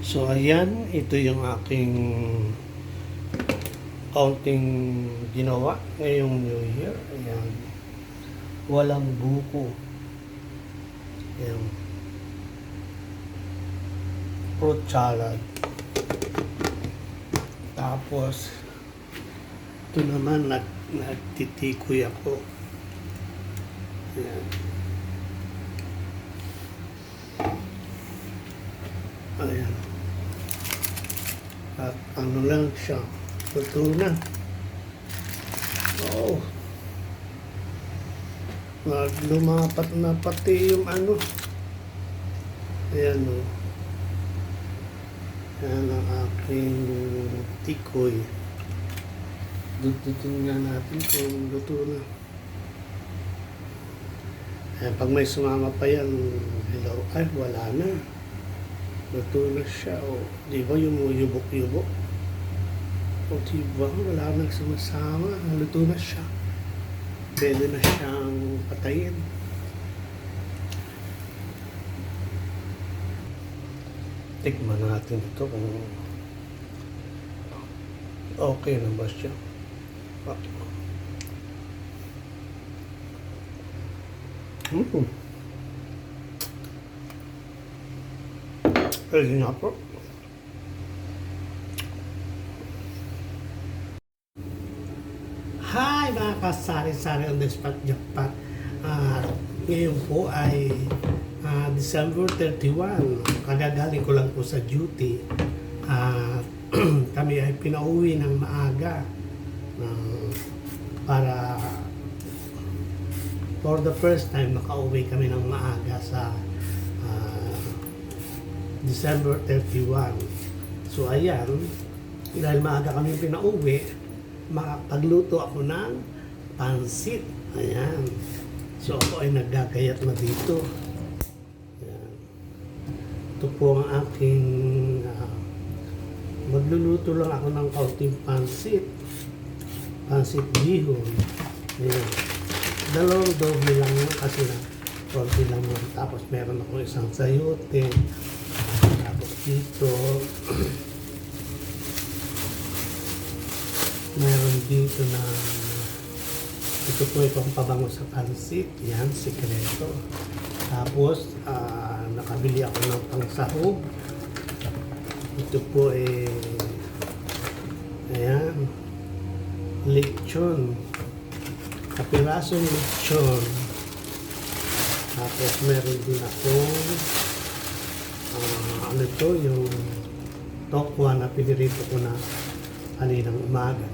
So ayan, ito yung aking kaunting ginawa ngayong New Year. Ayan, walang buko. Ayan, fruit salad. Tapos ito naman nagtitikoy ako. Ayan. Ayan. At ano lang siya, luto na. Oh, lumapat na pati yung ano. Ayan o. Ayan ang aking tikoy. Dudutin nga natin kung luto na. Ayan, pag may sumama pa yan, hello, ay wala na. Luto na siya, o. Di ba yung yubok-yubok? O di ba, wala nang sumasama. Luto na siya. Pwede na siyang patayin. Tikman natin ito kung okay na ba siya. Pwede na po. Hi mga kasari-sari on the spot jackpot. Ngayon po ay December 31. Kagagaling ko lang po sa duty. Kami ay pinauwi ng maaga para for the first time nakauwi kami ng maaga sa December 31. So ayan, dahil maaga kami pinauwi, makapagluto ako ng pansit. Ayan. So ako ay naggagayat na dito. Ayan. Ito po ang aking magluluto lang ako ng kaunting pansit. Pansit bihon. Ayan. Dalawang doble lang yun kasi na konti lang yun. Tapos meron ako isang sayote. Tapos dito meron dito na ito po itong pabango sa pansit. Yan, sikreto. Tapos nakabili ako ng pangsahog. Ito po ayan, lechon, kapirasong lechon. Tapos meron din akong ano ito, yung tokwa na pinirito ko na kaninang umaga.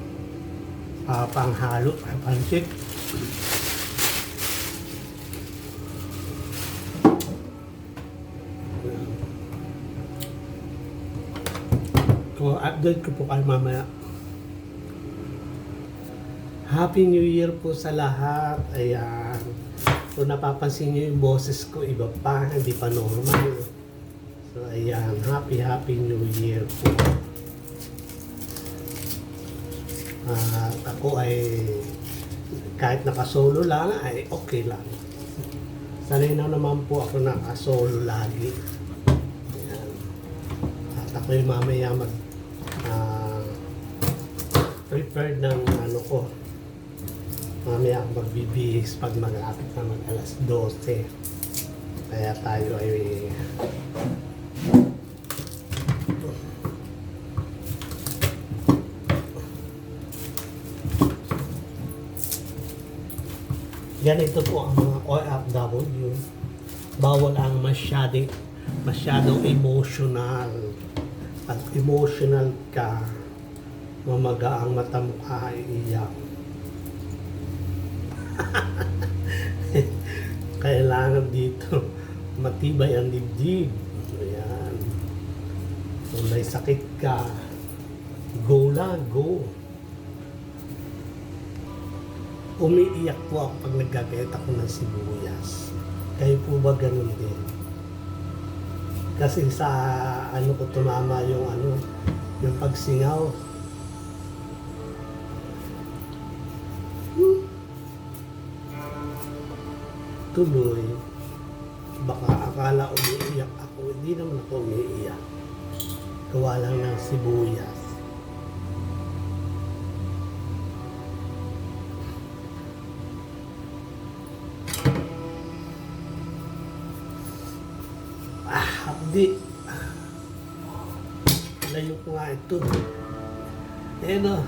Panghalo, pansit. So, update ko po kayo mamaya. Happy New Year po sa lahat. Ayan. Kung napapansin nyo yung boses ko, iba pa, hindi pa normal. So, ayan. Happy New Year po. At ako ay kahit nakasolo lang, ay okay lang. Sanay na naman po ako nakasolo lagi. Ayan. At ako yung mamaya prepared ng ano ko. Mamaya ako magbibihis pag malapit na alas 12. Kaya tayo ay ganito po ang mga OFW. Bawal ang masyadong emotional. At emotional ka, mamaga ang mata mo, iiyak. Kailangan dito matibay ang dibdib. Ayan. Kung may sakit ka, go lang, go. Umiiyak po ako pag naggagayat ako ng sibuyas. Kayo po ba ganun din? Kasi sa ano ko tumama yung yung pagsingaw. Tuloy, baka akala umiiyak ako, hindi naman ako umiiyak. gawa lang ng sibuyas. Hapdi. Layo ko nga ito. Ayan o.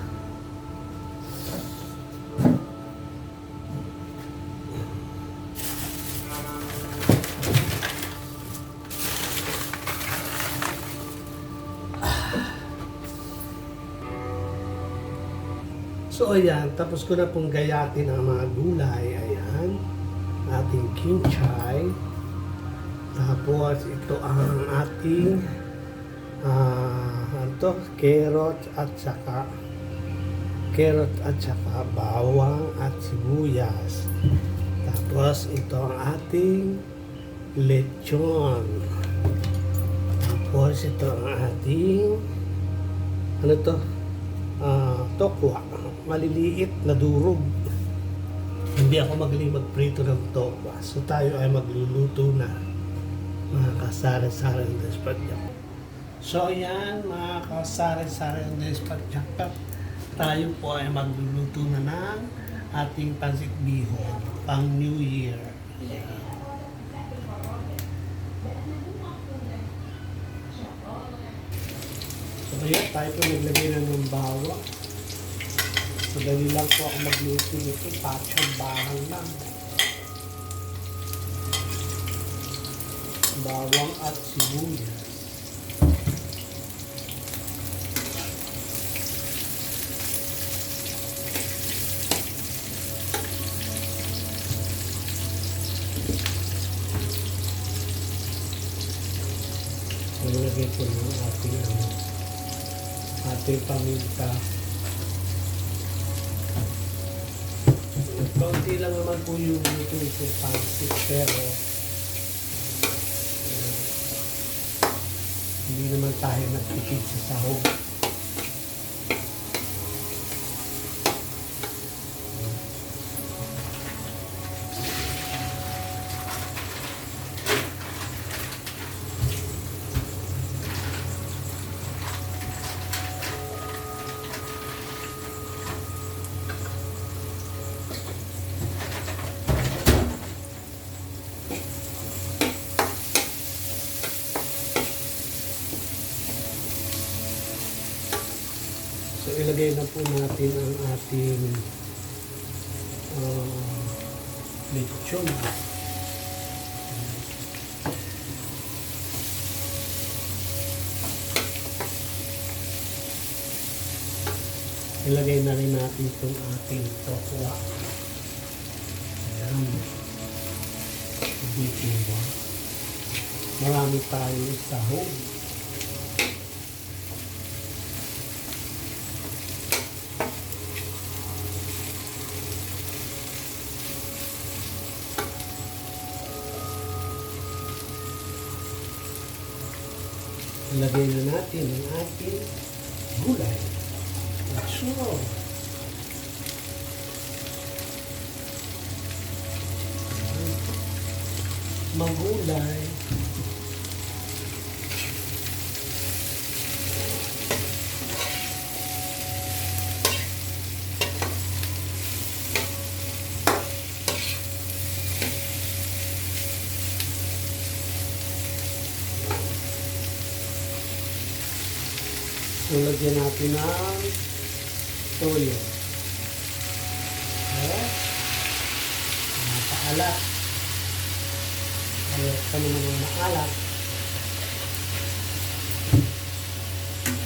So ayan, tapos ko na pong gayatin ang mga gulay. Ayan, ating kimchi. Tapos ito ang ating carrot at saka bawang at sibuyas. Tapos ito ang ating lechon. Tapos ito ang ating tokwa, maliliit na durog. Hindi ako magaling magprito ng tokwa, so tayo ay magluluto na, mga kasari-sari ng despadyak. So yan, mga kasari-sari ng despadyak, tayo po ay magluluto na ng ating pansit bihon pang New Year. Ayan. So kaya tayo po naglagay na ng bawang. Madali lang po ako magluto nito, patsyang lang. Bawang at sibuyas. Nalagay ko ng ating paminta. Kaunti lang naman po yung luto ito pansit, pero hindi naman tayo nagtipid sa sahog. So ilagay na po natin ang ating lechon. Ilagay na rin natin itong ating tokwa. Ayan. Diba? Marami tayong sahog. Ilagay na natin ang ating gulay. So, magulay. So, lagyan natin ng toyo. Okay? Napaalat. Ayaw ka naman ng maalat.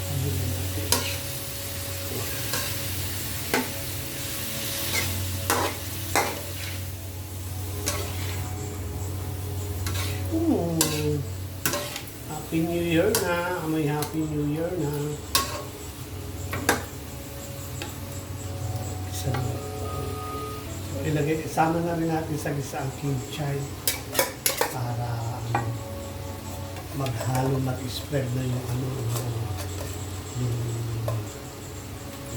Lagyan natin. Happy New Year na. May Happy New Year na. Ilagay, isama na rin natin sa gisaang kimchi para maghalo, mag-spread na yung yung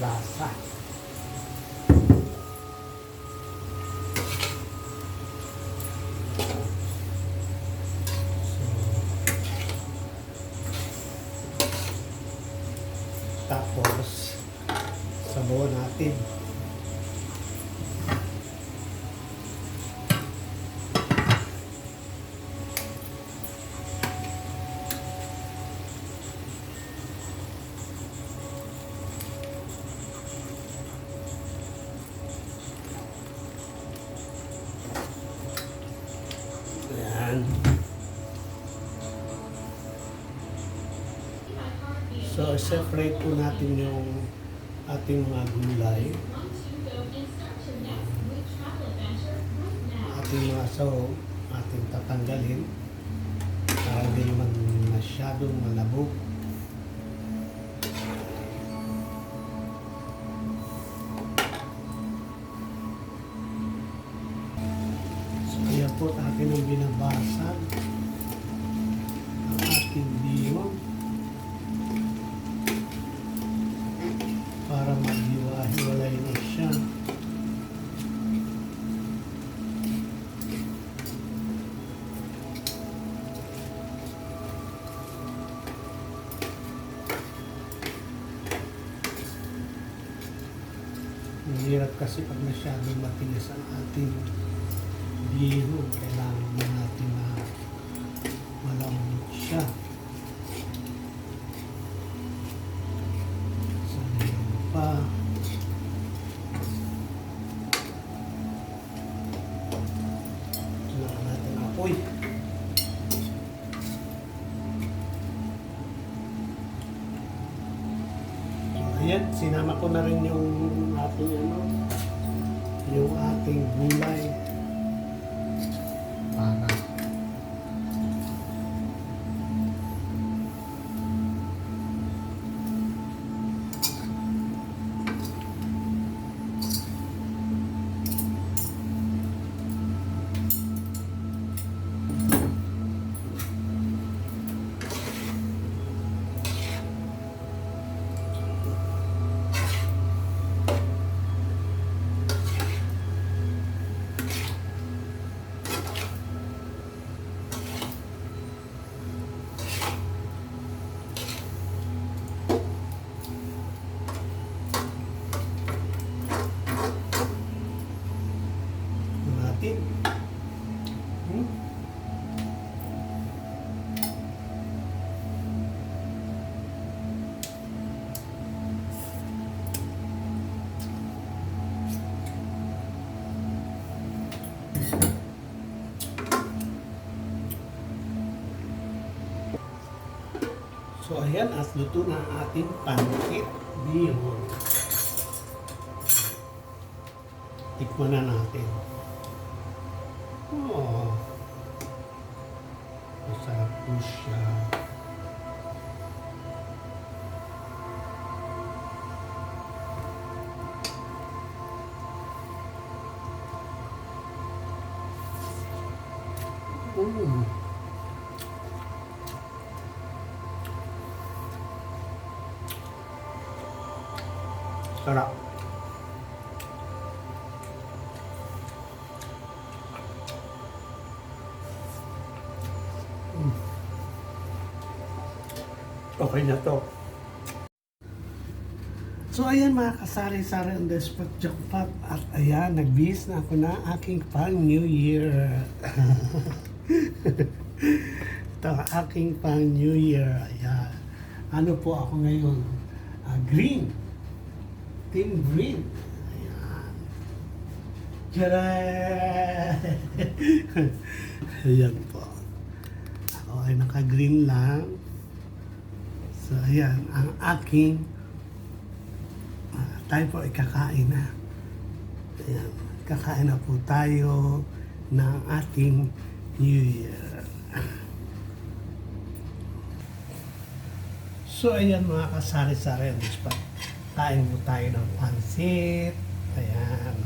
lasa. natin. Ayan. So, separate po natin yung ating mga gulay. Ating mga sahog, ating tatanggalin para hindi naman masyadong malabog. So, kaya po atin ang binabasag ang ating bihon para maghiwa-hiwalay na siya. Mahirap kasi pag masyadong matigas ang ating bihon, kailangan na natin na malambot siya. Sayang pa. Tunakan natin ang apoy. Ayan, sinama ko na rin yung ating gulay para natin. So ayan, at luto na ang ating pancit bihon. Tikman na natin. Oh, masarap po siya. Sarap. Okay na to. So ayan mga kasari-sari on the spot jackpot. At ayan, nagbihis na ako na aking pang New Year. Ito ang aking pang New Year. Ayan. Ano po ako ngayon? Green. Team Green. Ayan. Tcharan! Ayan po. Ako ay naka-green lang. So, ayan, ang aking tayo po ay kakain na. Ayan, kakain na po tayo ng ating New Year. So, ayan mga kasari-sari, kain po tayo ng pansit. Ayan.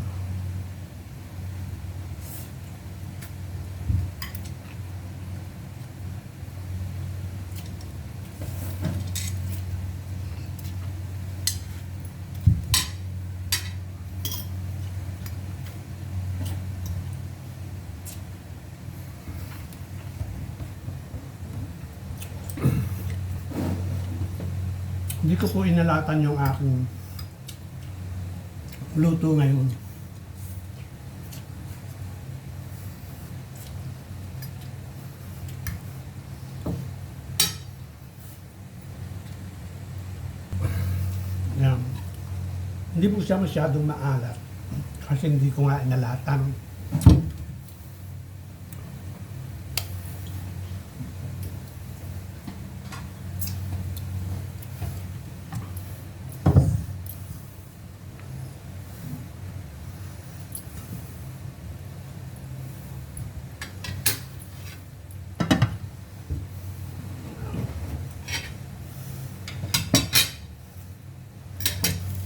Hindi ko po inalatan yung aking luto ngayon. Yan. Hindi po siya masyadong maalat kasi hindi ko nga inalatan.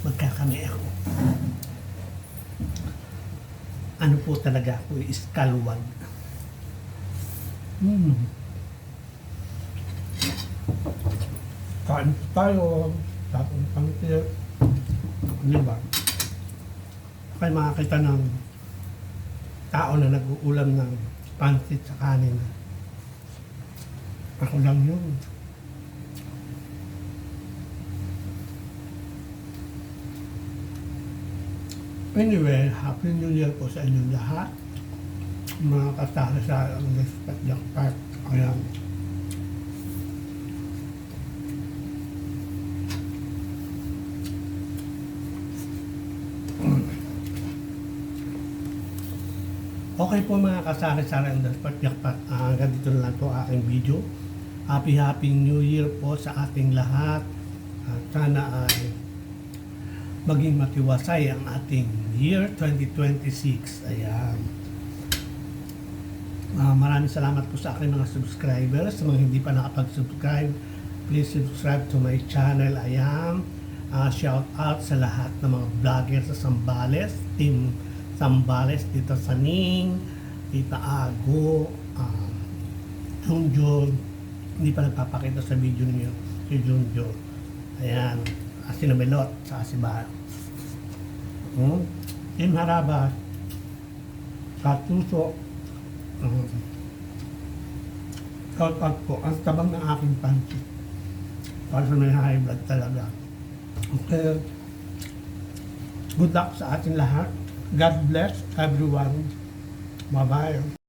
Magkakami ako. Ano po talaga ako, iskalwag. Kain tayo, tapos pangkir. Diba? Kaya makakita ng tao na nag-uulam ng pansit sa kanin. Ako lang yun. Anyway, Happy New Year po sa inyong lahat. Mga kasama sa Respect Jackpot. Ayan. Okay po mga kasari-sari ng Respect Jackpot. Ganito na lang po aking video. Happy New Year po sa ating lahat. At sana ay maging matiwasay ang ating year 2026. Ayan. Maraming salamat po sa aking mga subscribers. Sa mga hindi pa nakapag-subscribe, please subscribe to my channel. Ayan. Shout out sa lahat ng mga vlogger sa Zambales, Team Zambales, Tita Saning, Tita Ago, Junjun. Hindi pa nagpapakita sa video niyo si Junjun. Ayan. Sinamelot sa Asibar. Team Haraba, Katuso, shout out po. Ang tabang ng aking pansit. Para sa may high blood talaga. Okay. Good luck sa ating lahat. God bless everyone. Bye-bye.